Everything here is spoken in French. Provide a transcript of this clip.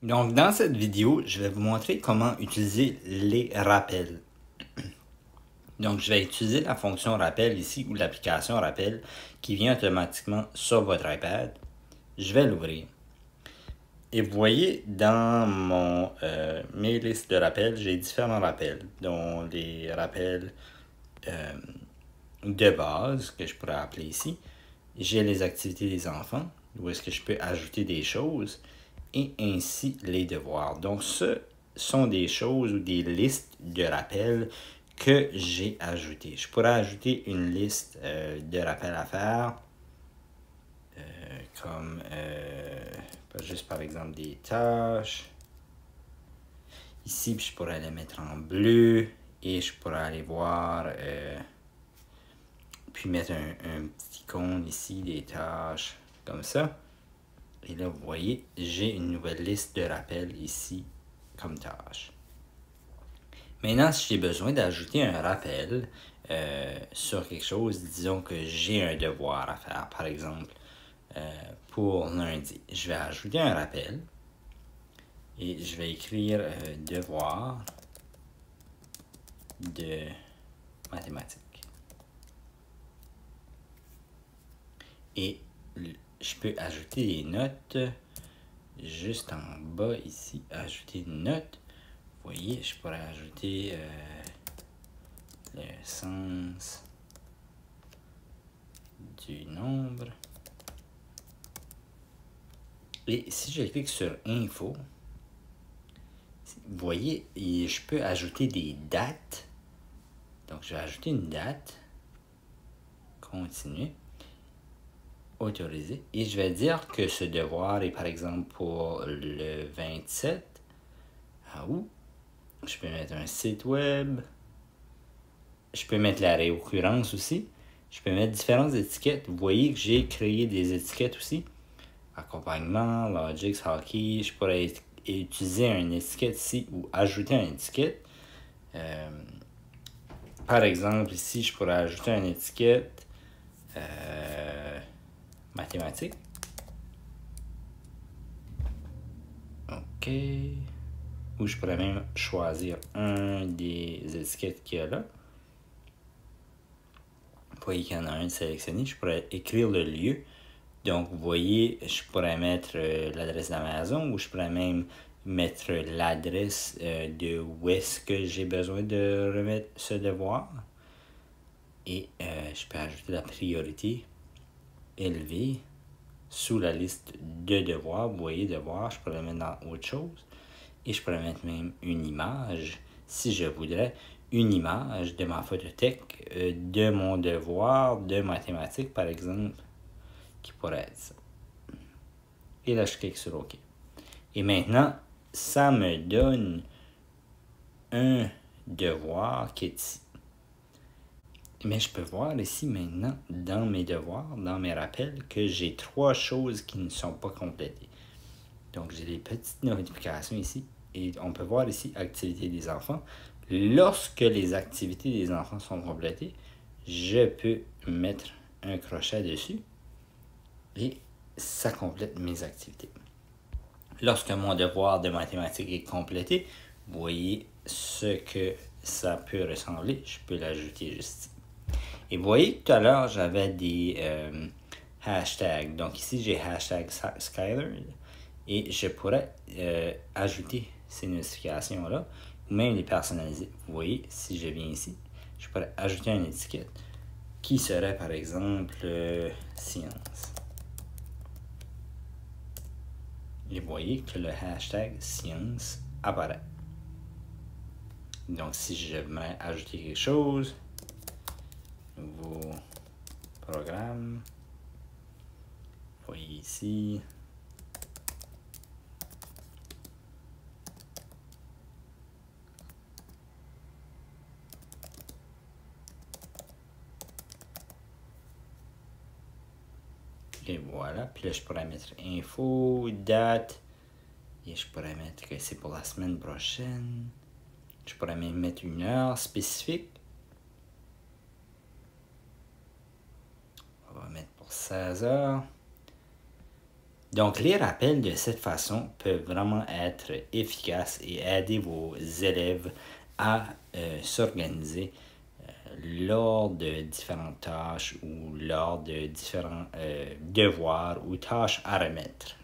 Donc, dans cette vidéo, je vais vous montrer comment utiliser les rappels. Donc, je vais utiliser la fonction rappel ici, ou l'application rappel, qui vient automatiquement sur votre iPad. Je vais l'ouvrir. Et vous voyez, dans mes listes de rappels, j'ai différents rappels, dont les rappels de base, que je pourrais appeler ici. J'ai les activités des enfants, où est-ce que je peux ajouter des choses, et ainsi les devoirs. Donc, ce sont des choses ou des listes de rappels que j'ai ajoutées. Je pourrais ajouter une liste de rappels à faire, comme juste par exemple des tâches. Ici, je pourrais les mettre en bleu et je pourrais aller voir, puis mettre un petit icône ici, des tâches, comme ça. Et là, vous voyez, j'ai une nouvelle liste de rappels ici comme tâche. Maintenant, si j'ai besoin d'ajouter un rappel sur quelque chose, disons que j'ai un devoir à faire, par exemple, pour lundi. Je vais ajouter un rappel et je vais écrire devoir de mathématiques. Et je peux ajouter des notes juste en bas ici, ajouter une note. Vous voyez, je pourrais ajouter le sens du nombre. Et si je clique sur Info, vous voyez, je peux ajouter des dates. Donc, je vais ajouter une date. Continuer. Autoriser. Et je vais dire que ce devoir est par exemple pour le 27 août. Je peux mettre un site web. Je peux mettre la réoccurrence aussi. Je peux mettre différentes étiquettes. Vous voyez que j'ai créé des étiquettes aussi. Accompagnement, Logix, Hockey. Je pourrais utiliser une étiquette ici ou ajouter une étiquette. Par exemple, ici, je pourrais ajouter une étiquette mathématiques. OK. Ou je pourrais même choisir un des étiquettes qu'il y a là. Vous voyez qu'il y en a un sélectionné. Je pourrais écrire le lieu. Donc, vous voyez, je pourrais mettre l'adresse d'Amazon ou je pourrais même mettre l'adresse de où est-ce que j'ai besoin de remettre ce devoir. Et je peux ajouter la priorité élevée sous la liste de devoirs. Vous voyez, devoirs, je pourrais mettre dans autre chose. Et je pourrais mettre même une image, si je voudrais, une image de ma photothèque, de mon devoir de mathématiques, par exemple, qui pourrait être ça. Et là, je clique sur OK. Et maintenant, ça me donne un devoir qui est ici. Mais je peux voir ici maintenant, dans mes devoirs, dans mes rappels, que j'ai 3 choses qui ne sont pas complétées. Donc, j'ai des petites notifications ici. Et on peut voir ici, activités des enfants. Lorsque les activités des enfants sont complétées, je peux mettre un crochet dessus et ça complète mes activités. Lorsque mon devoir de mathématiques est complété, vous voyez ce que ça peut ressembler. Je peux l'ajouter juste ici. Et vous voyez, tout à l'heure, j'avais des hashtags. Donc ici, j'ai hashtag Skyler. Et je pourrais ajouter ces notifications-là, ou même les personnaliser. Vous voyez, si je viens ici, je pourrais ajouter une étiquette qui serait par exemple science. Et vous voyez que le hashtag science apparaît. Donc si j'aimerais ajouter quelque chose, nouveau programme, vous voyez ici, et voilà. Puis là, je pourrais mettre info, date. Et je pourrais mettre que c'est pour la semaine prochaine. Je pourrais même mettre une heure spécifique. On va mettre pour 16 heures. Donc, les rappels de cette façon peuvent vraiment être efficaces et aider vos élèves à s'organiser lors de différentes tâches ou lors de différents devoirs ou tâches à remettre.